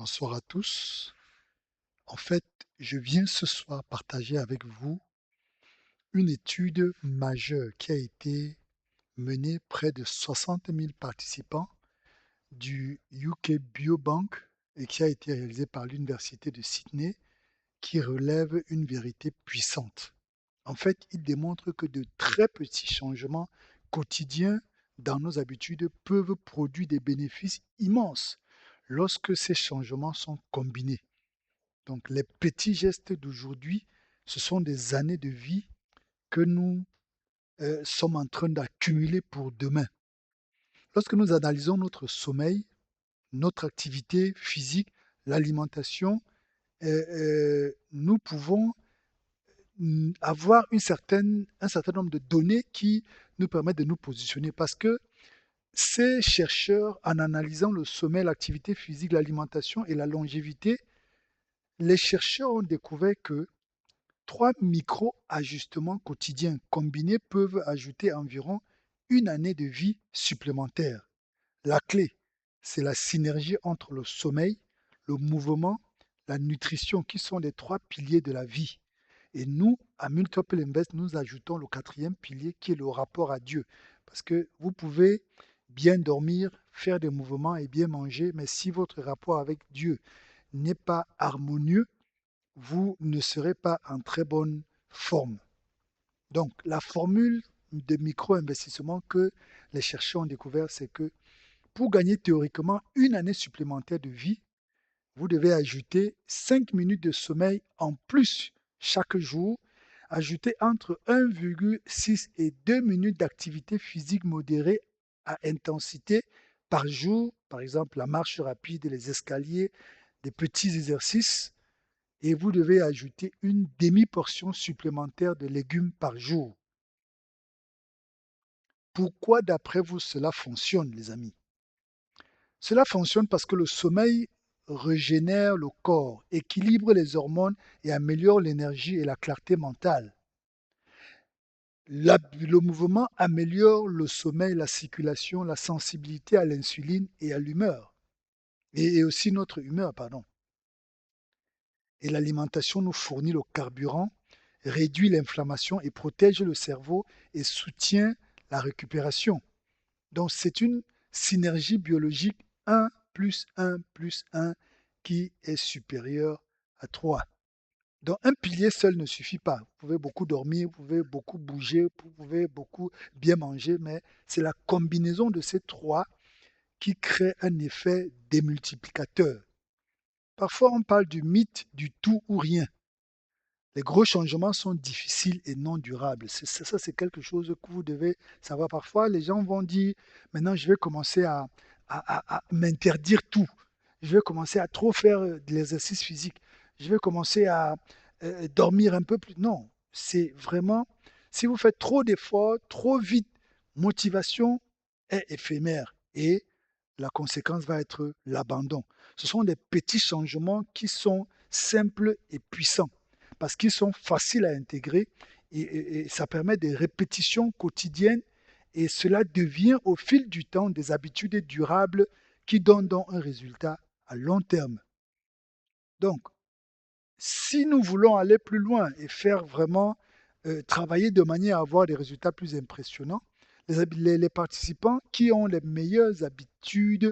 Bonsoir à tous. En fait, je viens ce soir partager avec vous une étude majeure qui a été menée près de 60 000 participants du UK Biobank et qui a été réalisée par l'Université de Sydney, qui relève une vérité puissante. En fait, il démontre que de très petits changements quotidiens dans nos habitudes peuvent produire des bénéfices immenses lorsque ces changements sont combinés. Donc les petits gestes d'aujourd'hui, ce sont des années de vie que nous sommes en train d'accumuler pour demain. Lorsque nous analysons notre sommeil, notre activité physique, l'alimentation, nous pouvons avoir un certain nombre de données qui nous permettent de nous positionner parce que ces chercheurs, en analysant le sommeil, l'activité physique, l'alimentation et la longévité, les chercheurs ont découvert que 3 micro-ajustements quotidiens combinés peuvent ajouter environ une année de vie supplémentaire. La clé, c'est la synergie entre le sommeil, le mouvement, la nutrition, qui sont les 3 piliers de la vie. Et nous, à Multiple Invest, nous ajoutons le quatrième pilier qui est le rapport à Dieu. Parce que vous pouvez bien dormir, faire des mouvements et bien manger, mais si votre rapport avec Dieu n'est pas harmonieux, vous ne serez pas en très bonne forme. Donc, la formule de micro-investissement que les chercheurs ont découvert, c'est que pour gagner théoriquement une année supplémentaire de vie, vous devez ajouter 5 minutes de sommeil en plus chaque jour, ajouter entre 1,6 et 2 minutes d'activité physique modérée à intensité par jour, par exemple la marche rapide, les escaliers, des petits exercices, et vous devez ajouter une demi-portion supplémentaire de légumes par jour. Pourquoi, d'après vous, cela fonctionne, les amis? Cela fonctionne parce que le sommeil régénère le corps, équilibre les hormones et améliore l'énergie et la clarté mentale. Le mouvement améliore le sommeil, la circulation, la sensibilité à l'insuline et à l'humeur, et aussi notre humeur, pardon. Et l'alimentation nous fournit le carburant, réduit l'inflammation et protège le cerveau et soutient la récupération. Donc c'est une synergie biologique 1 plus 1 plus 1 qui est supérieur à 3. Donc un pilier seul ne suffit pas. Vous pouvez beaucoup dormir, vous pouvez beaucoup bouger, vous pouvez beaucoup bien manger, mais c'est la combinaison de ces trois qui crée un effet démultiplicateur. Parfois on parle du mythe du tout ou rien. Les gros changements sont difficiles et non durables. Ça, c'est quelque chose que vous devez savoir. Parfois, les gens vont dire, maintenant, je vais commencer à m'interdire tout. Je vais commencer à trop faire de l'exercice physique. Je vais commencer à dormir un peu plus. Non, c'est vraiment, si vous faites trop d'efforts, trop vite, motivation est éphémère et la conséquence va être l'abandon. Ce sont des petits changements qui sont simples et puissants parce qu'ils sont faciles à intégrer et ça permet des répétitions quotidiennes et cela devient au fil du temps des habitudes durables qui donnent donc un résultat à long terme. Donc, si nous voulons aller plus loin et faire vraiment travailler de manière à avoir des résultats plus impressionnants, les participants qui ont les meilleures habitudes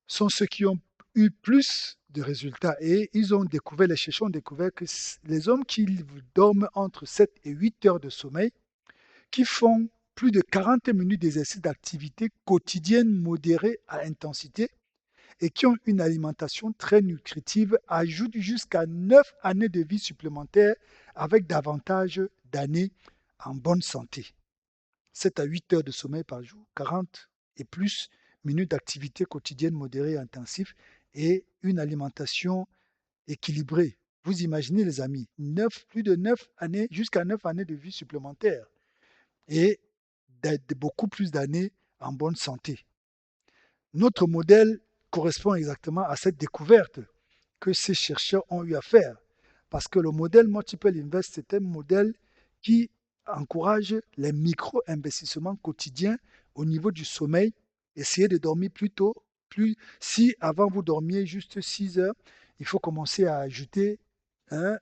sont ceux qui ont eu plus de résultats. Et ils ont découvert, les chercheurs ont découvert que les hommes qui dorment entre 7 et 8 heures de sommeil, qui font plus de 40 minutes d'exercice d'activité quotidienne modérée à intensité et qui ont une alimentation très nutritive ajoutent jusqu'à 9 années de vie supplémentaires avec davantage d'années en bonne santé. 7 à 8 heures de sommeil par jour, 40 et plus minutes d'activité quotidienne modérée et intensive et une alimentation équilibrée. Vous imaginez les amis, plus de 9 années, jusqu'à 9 années de vie supplémentaire et beaucoup plus d'années en bonne santé. Notre modèle correspond exactement à cette découverte que ces chercheurs ont eu à faire. Parce que le modèle Multiple Invest, c'est un modèle qui encourage les micro-investissements quotidiens au niveau du sommeil, essayer de dormir plus tôt, Si avant vous dormiez juste 6 heures, il faut commencer à ajouter hein,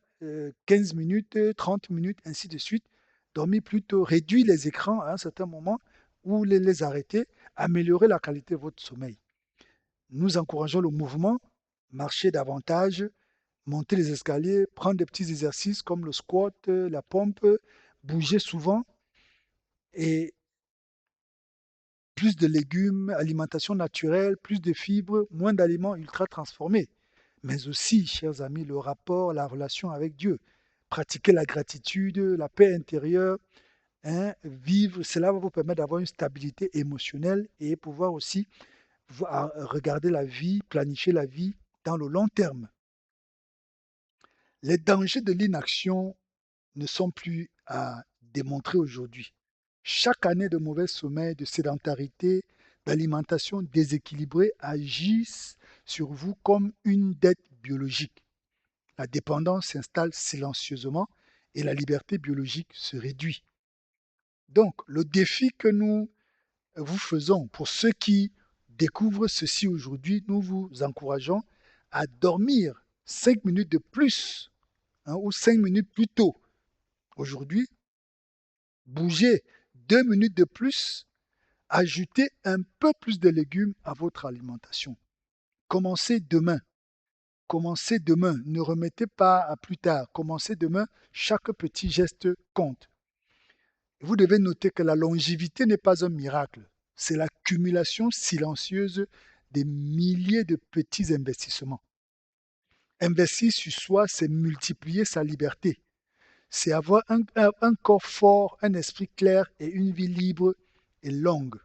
15 minutes, 30 minutes, ainsi de suite. Dormir plus tôt, réduire les écrans à un certain moment ou les arrêter, améliorer la qualité de votre sommeil. Nous encourageons le mouvement, marcher davantage, monter les escaliers, prendre des petits exercices comme le squat, la pompe, bouger souvent et plus de légumes, alimentation naturelle, plus de fibres, moins d'aliments ultra transformés. Mais aussi, chers amis, le rapport, la relation avec Dieu. Pratiquer la gratitude, la paix intérieure, hein, vivre, cela va vous permettre d'avoir une stabilité émotionnelle et pouvoir aussi regarder la vie, planifier la vie dans le long terme. Les dangers de l'inaction ne sont plus à démontrer aujourd'hui. Chaque année de mauvais sommeil, de sédentarité, d'alimentation déséquilibrée agissent sur vous comme une dette biologique. La dépendance s'installe silencieusement et la liberté biologique se réduit. Donc, le défi que nous vous faisons, pour ceux qui découvrent ceci aujourd'hui, nous vous encourageons à dormir 5 minutes de plus hein, ou 5 minutes plus tôt. Aujourd'hui, bougez 2 minutes de plus, ajoutez un peu plus de légumes à votre alimentation. Commencez demain. Commencez demain. Ne remettez pas à plus tard. Commencez demain. Chaque petit geste compte. Vous devez noter que la longévité n'est pas un miracle. C'est l'accumulation silencieuse des milliers de petits investissements. Investir sur soi, c'est multiplier sa liberté. C'est avoir un corps fort, un esprit clair et une vie libre et longue.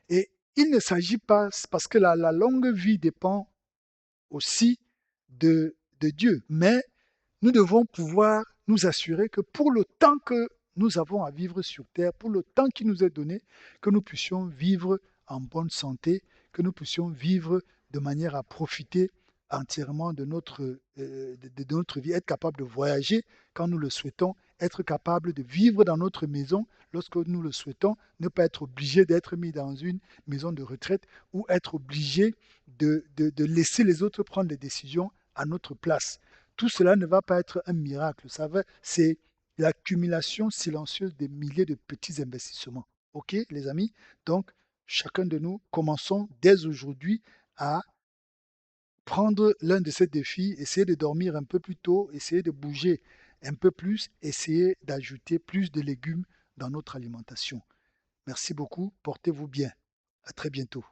Et il ne s'agit pas, parce que la longue vie dépend aussi de Dieu, mais nous devons pouvoir nous assurer que pour le temps que nous avons à vivre sur Terre, pour le temps qui nous est donné, que nous puissions vivre en bonne santé, que nous puissions vivre de manière à profiter entièrement de notre vie, être capable de voyager quand nous le souhaitons, être capable de vivre dans notre maison lorsque nous le souhaitons, ne pas être obligé d'être mis dans une maison de retraite ou être obligé de laisser les autres prendre des décisions à notre place. Tout cela ne va pas être un miracle. C'est l'accumulation silencieuse des milliers de petits investissements. OK, les amis? Donc, chacun de nous, commençons dès aujourd'hui à prendre l'un de ces défis, essayer de dormir un peu plus tôt, essayer de bouger un peu plus, essayer d'ajouter plus de légumes dans notre alimentation. Merci beaucoup, portez-vous bien. À très bientôt.